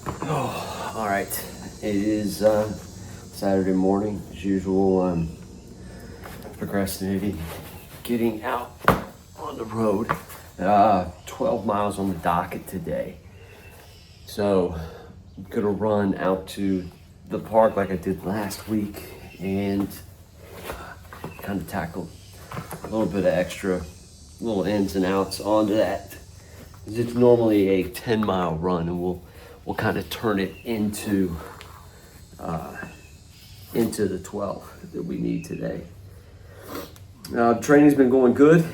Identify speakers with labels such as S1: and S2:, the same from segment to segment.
S1: Oh, all right. It is Saturday morning. As usual, I'm procrastinating getting out on the road. 12 miles on the docket today. So I'm gonna run out to the park like I did last week and kind of tackle a little bit of extra little ins and outs onto that. It's normally a 10-mile run, and we'll kind of turn it into the 12 that we need today. Training's been going good.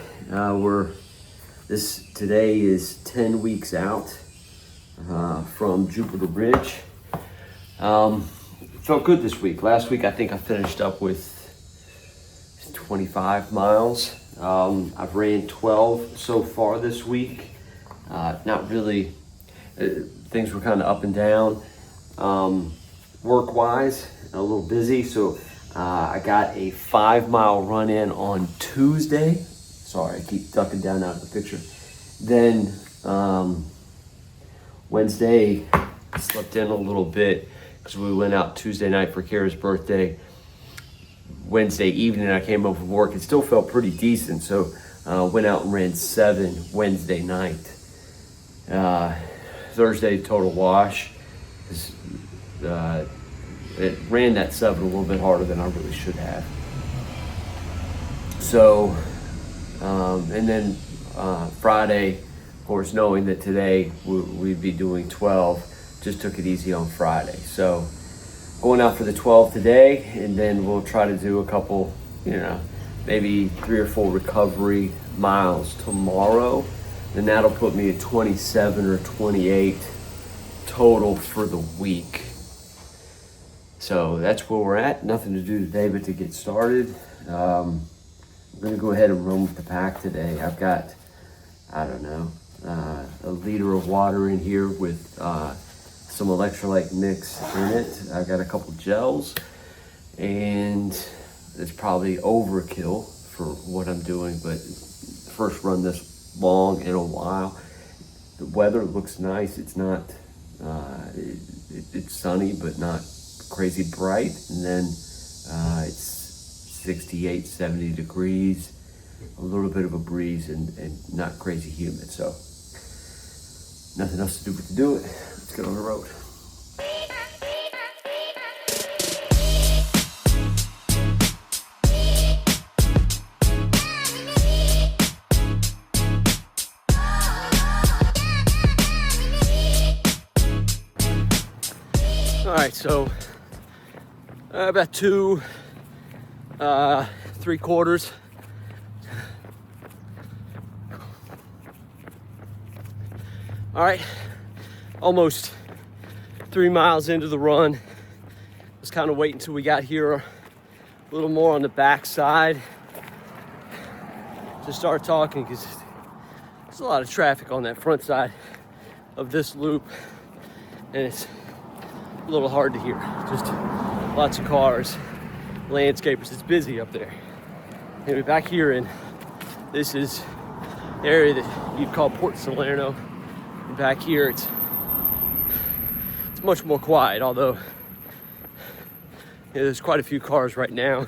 S1: Today is 10 weeks out from Jupiter Ridge. Felt good this week. Last week I think I finished up with 25 miles. I've ran 12 so far this week. Not really. Things were kind of up and down. Work-wise, a little busy, so I got a 5-mile run in on Tuesday. Sorry, I keep ducking down out of the picture. Then Wednesday, I slept in a little bit because we went out Tuesday night for Kara's birthday. Wednesday evening, I came home from work. It still felt pretty decent, so went out and ran 7 Wednesday night. Thursday, total wash. It ran that 7 a little bit harder than I really should have. So, and then Friday, of course, knowing that today we'd be doing 12, just took it easy on Friday. So, going out for the 12 today, and then we'll try to do a couple, maybe 3 or 4 recovery miles tomorrow. Then that'll put me at 27 or 28 total for the week. So that's where we're at. Nothing to do today but to get started. I'm gonna go ahead and run with the pack today. I've got, a liter of water in here with some electrolyte mix in it. I've got a couple gels, and it's probably overkill for what I'm doing, but first run this long in a while. The weather looks nice. It's not it's sunny but not crazy bright, and then it's 68, 70 degrees, a little bit of a breeze, and not crazy humid. So nothing else to do but to do it. Let's get on the road. All right, so about 2 3/4. All right, almost 3 miles into the run. Was kind of waiting until we got here a little more on the back side to start talking, because there's a lot of traffic on that front side of this loop, and it's a little hard to hear. Just lots of cars, landscapers. It's busy up there. Anyway, back here in this is the area that you'd call Port Salerno. And back here, it's much more quiet. Although there's quite a few cars right now.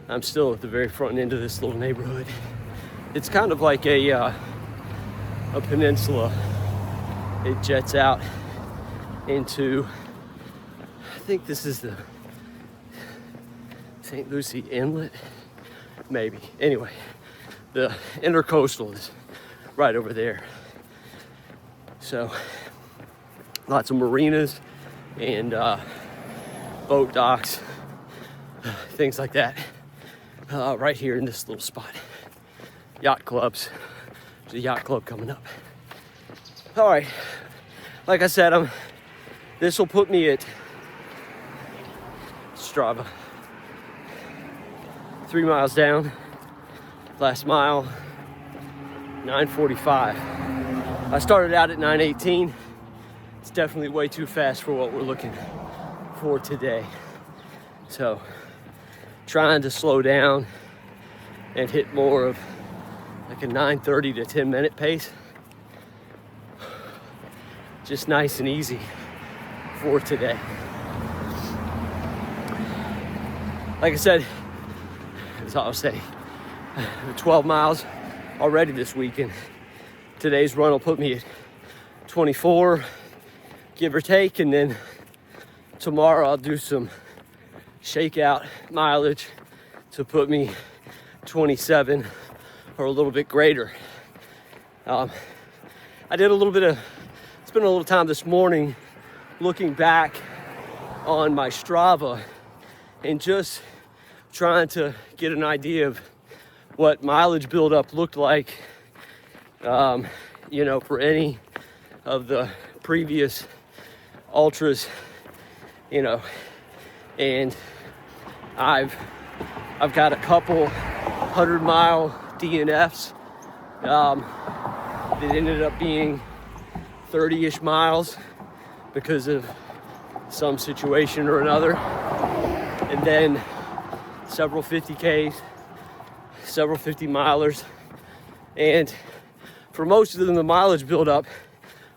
S1: I'm still at the very front end of this little neighborhood. It's kind of like a peninsula. It jets out into, I think this is the St. Lucie Inlet, maybe. Anyway, the intercoastal is right over there. So lots of marinas and boat docks, things like that, right here in this little spot. Yacht clubs. There's a yacht club coming up. All right, like I said, this will put me at Strava. 3 miles down, last mile, 9:45. I started out at 9:18. It's definitely way too fast for what we're looking for today. So, trying to slow down and hit more of like a 9:30 to 10-minute pace. Just nice and easy. for today. Like I said, as I was saying, 12 miles already this weekend. Today's run will put me at 24, give or take, and then tomorrow I'll do some shakeout mileage to put me 27 or a little bit greater. I did a little bit of, spent a little time this morning looking back on my Strava and just trying to get an idea of what mileage buildup looked like, for any of the previous ultras, and I've got a couple 100-mile DNFs that ended up being 30-ish miles because of some situation or another, and then several 50Ks, several 50-milers, and for most of them, the mileage buildup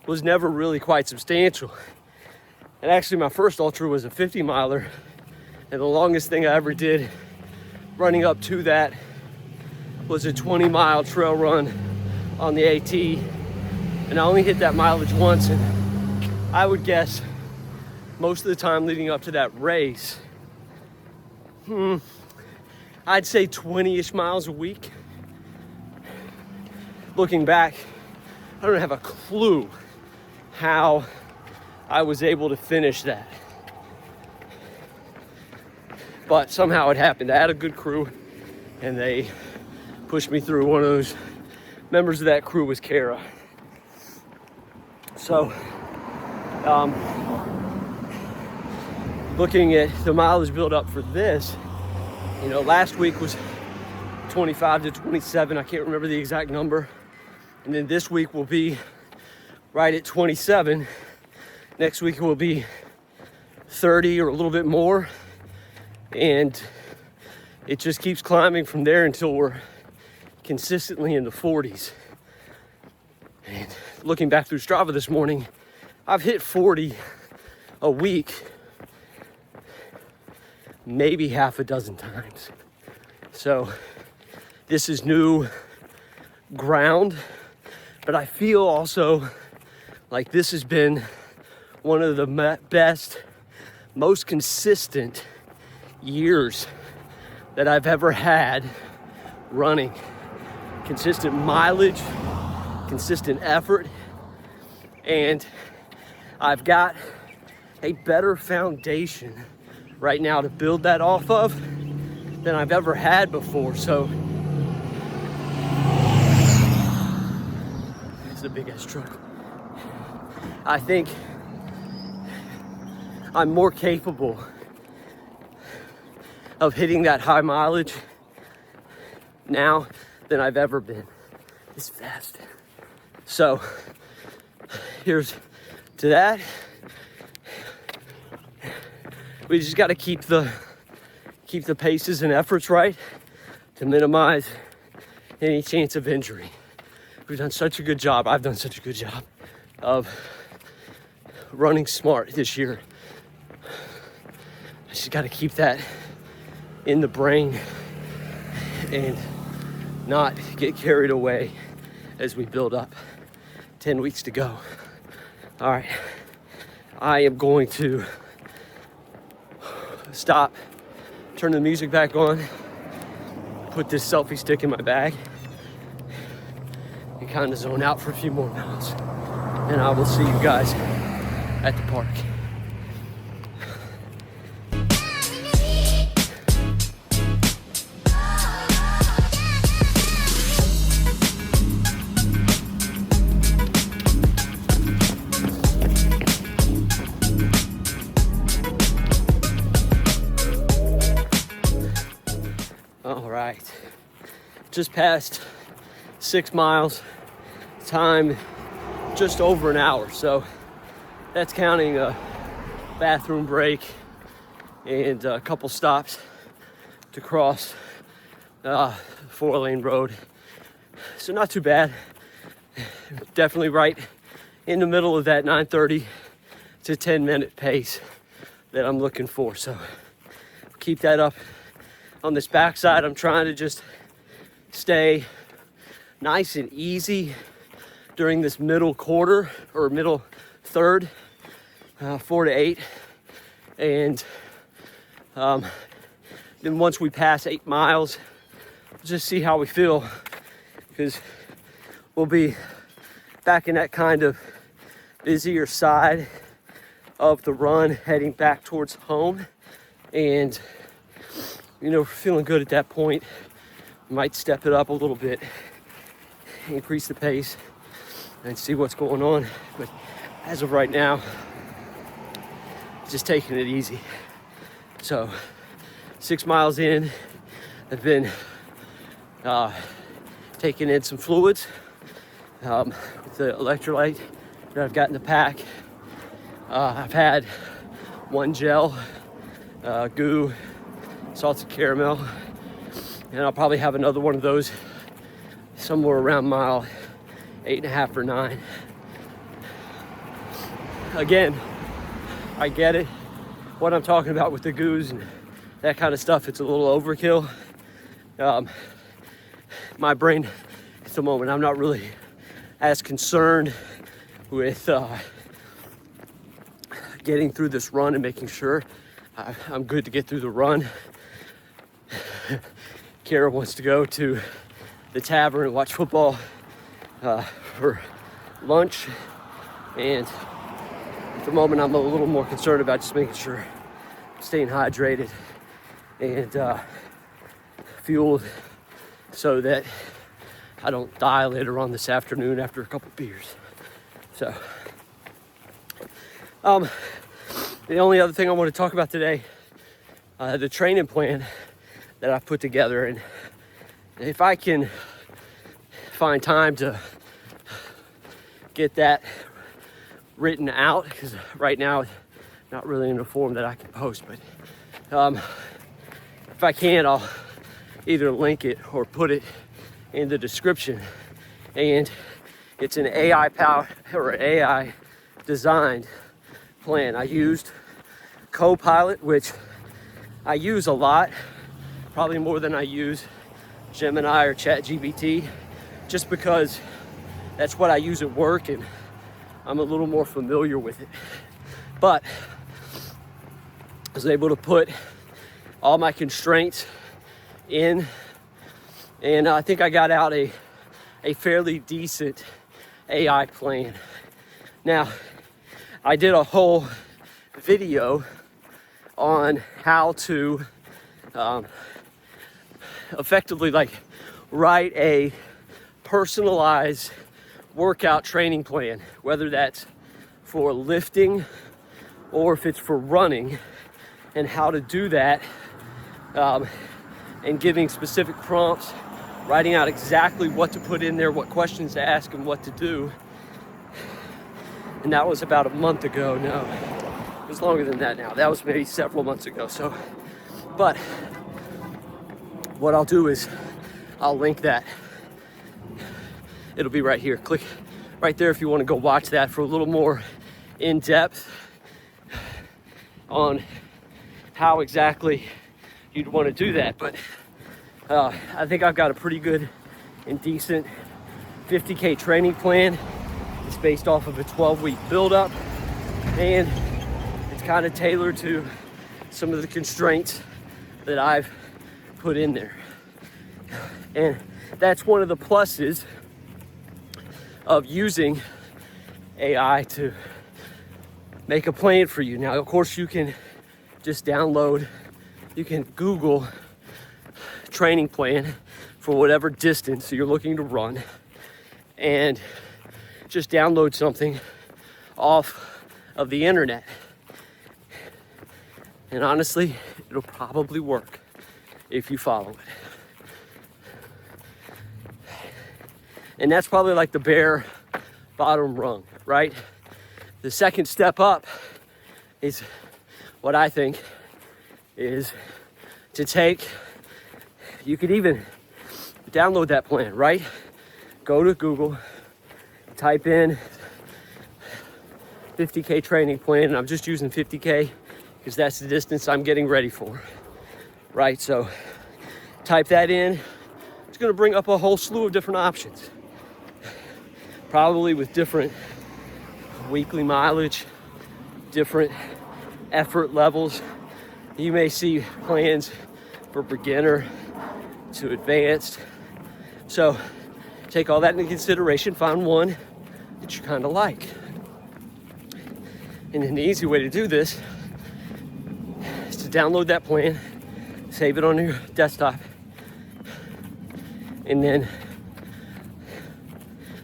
S1: was never really quite substantial. And actually, my first ultra was a 50-miler, and the longest thing I ever did running up to that was a 20-mile trail run on the AT, and I only hit that mileage once, and I would guess most of the time leading up to that race, I'd say 20-ish miles a week. Looking back, I don't have a clue how I was able to finish that. But somehow it happened. I had a good crew, and they pushed me through. One of those members of that crew was Kara. So, looking at the mileage build up for this, last week was 25 to 27. I can't remember the exact number. And then this week will be right at 27. Next week it will be 30 or a little bit more. And it just keeps climbing from there until we're consistently in the 40s. And looking back through Strava this morning, I've hit 40 a week maybe half a dozen times. So this is new ground, but I feel also like this has been one of the best, most consistent years that I've ever had running. Consistent mileage, consistent effort, and I've got a better foundation right now to build that off of than I've ever had before. So it's a big ass truck. I think I'm more capable of hitting that high mileage now than I've ever been. It's fast. So here's to that. We just got to keep the paces and efforts right to minimize any chance of injury. We've done such a good job. I've done such a good job of running smart this year. I just got to keep that in the brain and not get carried away as we build up. 10 weeks to go. All right, I am going to stop, turn the music back on, put this selfie stick in my bag, and kind of zone out for a few more miles. And I will see you guys at the park. All right, just past 6 miles, time just over an hour. So that's counting a bathroom break and a couple stops to cross 4-lane road. So not too bad. Definitely right in the middle of that 9:30 to 10-minute pace that I'm looking for. So keep that up. On this backside, I'm trying to just stay nice and easy during this middle quarter or middle third, 4 to 8. And then once we pass 8 miles, just see how we feel, because we'll be back in that kind of busier side of the run, heading back towards home. And you know, feeling good at that point. Might step it up a little bit, increase the pace, and see what's going on. But as of right now, just taking it easy. So 6 miles in, I've been taking in some fluids with the electrolyte that I've got in the pack. I've had one gel, goo, salted caramel, and I'll probably have another one of those somewhere around mile 8.5 or 9. Again, I get it, what I'm talking about with the goos and that kind of stuff. It's a little overkill. My brain at the moment, I'm not really as concerned with getting through this run and making sure I'm good to get through the run. Kara wants to go to the tavern and watch football for lunch, and at the moment I'm a little more concerned about just making sure I'm staying hydrated and fueled so that I don't die later on this afternoon after a couple beers. So the only other thing I want to talk about today, the training plan that I've put together, and if I can find time to get that written out, because right now it's not really in a form that I can post, but if I can, I'll either link it or put it in the description. And it's an AI powered or AI designed plan. I used Copilot, which I use a lot, probably more than I use Gemini or ChatGPT, just because that's what I use at work and I'm a little more familiar with it. But I was able to put all my constraints in, and I think I got out a fairly decent AI plan. Now, I did a whole video on how to effectively write a personalized workout training plan, whether that's for lifting or if it's for running, and how to do that, and giving specific prompts, writing out exactly what to put in there, what questions to ask, and what to do. And that was about a month ago. No, it was longer than that now. That was maybe several months ago. So, but what I'll do is I'll link that. It'll be right here. Click right there if you want to go watch that for a little more in depth on how exactly you'd want to do that. But I think I've got a pretty good and decent 50K training plan. It's based off of a 12-week buildup, and it's kind of tailored to some of the constraints that I've put in there. And that's one of the pluses of using AI to make a plan for you. Now, of course, you can just download, you can Google training plan for whatever distance you're looking to run and just download something off of the internet. And honestly, it'll probably work if you follow it. And that's probably like the bare bottom rung, right? The second step up is what I think is to take, you could even download that plan, right? Go to Google, type in 50K training plan, and I'm just using 50K because that's the distance I'm getting ready for, right? So type that in. It's going to bring up a whole slew of different options, probably with different weekly mileage, different effort levels. You may see plans for beginner to advanced. So take all that into consideration, find one that you kind of like. And then the easy way to do this is to download that plan, save it on your desktop, and then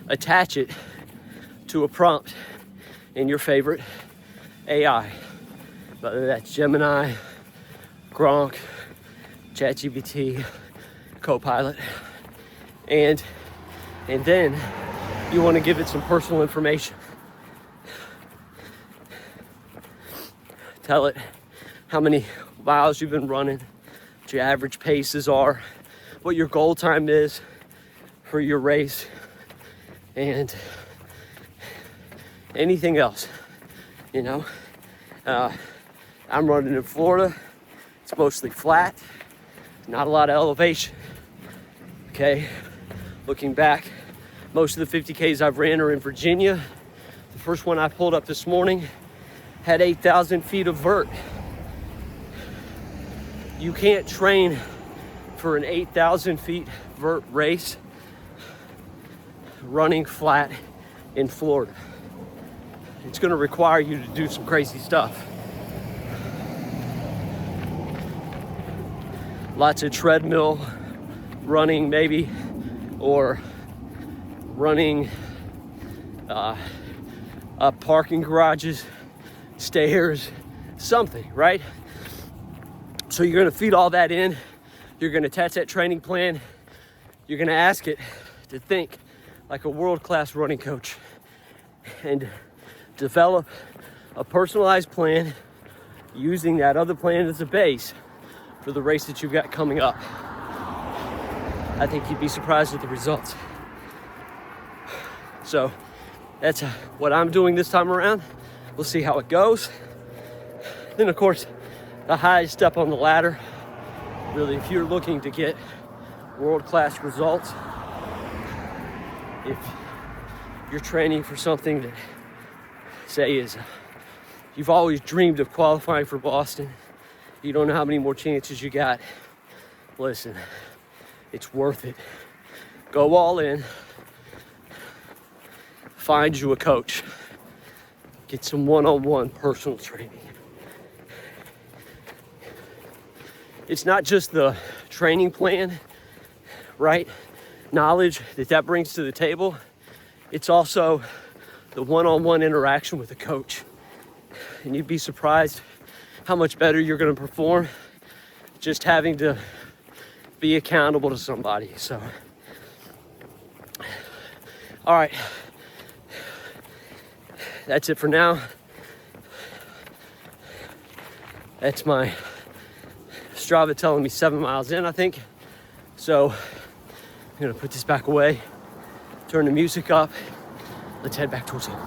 S1: attach it to a prompt in your favorite AI, whether that's Gemini, Gronk, ChatGPT, Copilot, and then you want to give it some personal information. Tell it how many miles you've been running, what your average paces are, what your goal time is for your race, and anything else. You know, I'm running in Florida. It's mostly flat, not a lot of elevation. Okay, looking back, most of the 50Ks I've ran are in Virginia. The first one I pulled up this morning had 8,000 feet of vert. You can't train for an 8,000 feet vert race running flat in Florida. It's going to require you to do some crazy stuff. Lots of treadmill running maybe, or running up parking garages, stairs, something, right? So you're going to feed all that in. You're going to attach that training plan. You're going to ask it to think like a world-class running coach and develop a personalized plan using that other plan as a base for the race that you've got coming up. I think you'd be surprised at the results. So that's what I'm doing this time around. We'll see how it goes. Then, of course, the highest step on the ladder, really, if you're looking to get world-class results, if you're training for something that, say, is you've always dreamed of qualifying for Boston, you don't know how many more chances you got, listen, it's worth it. Go all in. Find you a coach. Get some one-on-one personal training. It's not just the training plan, right? Knowledge that brings to the table. It's also the one-on-one interaction with a coach. And you'd be surprised how much better you're going to perform just having to be accountable to somebody. So, all right. That's it for now. That's my Strava telling me 7 miles in, I think. So I'm gonna put this back away, turn the music up. Let's head back towards home.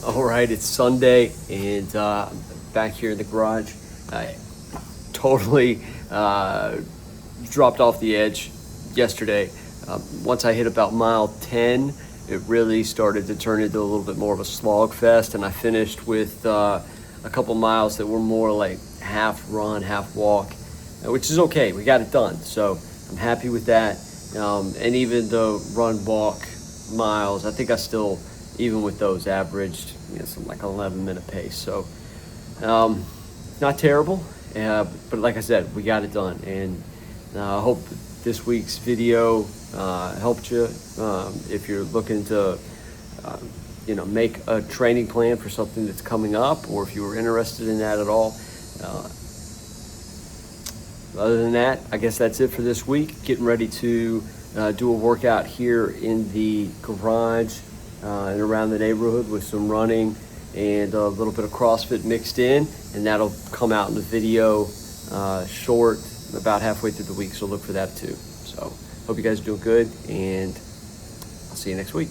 S1: All right, it's Sunday, and I'm back here in the garage. I totally dropped off the edge yesterday. Once I hit about mile 10, it really started to turn into a little bit more of a slog fest, and I finished with a couple miles that were more like half run, half walk, which is okay. We got it done, so I'm happy with that. And even the run walk miles, I think I still, even with those, averaged something like 11-minute pace. So not terrible, but like I said, we got it done. And I hope this week's video helped you. If you're looking to make a training plan for something that's coming up, or if you were interested in that at all. Other than that, I guess that's it for this week. Getting ready to do a workout here in the garage and around the neighborhood with some running and a little bit of CrossFit mixed in, and that'll come out in the video short about halfway through the week, so look for that too. So hope you guys are doing good, and I'll see you next week.